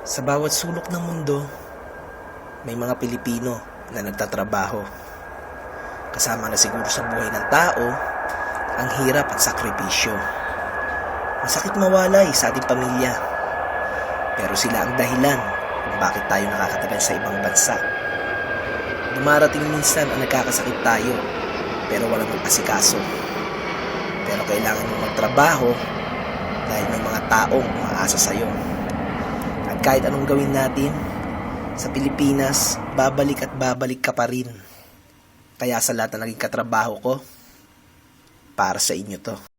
Sa bawat sulok ng mundo, may mga Pilipino na nagtatrabaho. Kasama na siguro sa buhay ng tao ang hirap at sakripisyo. Masakit mawalay sa ating pamilya, pero sila ang dahilan kung bakit tayo nakakatagal sa ibang bansa. Dumarating minsan ang nagkakasakit tayo, pero walang mag-asikaso. Pero kailangan mong magtrabaho dahil may mga taong umaasa sa'yo. At kahit anong gawin natin, sa Pilipinas, babalik at babalik ka pa rin. Kaya sa lahat na naging katrabaho ko, para sa inyo to.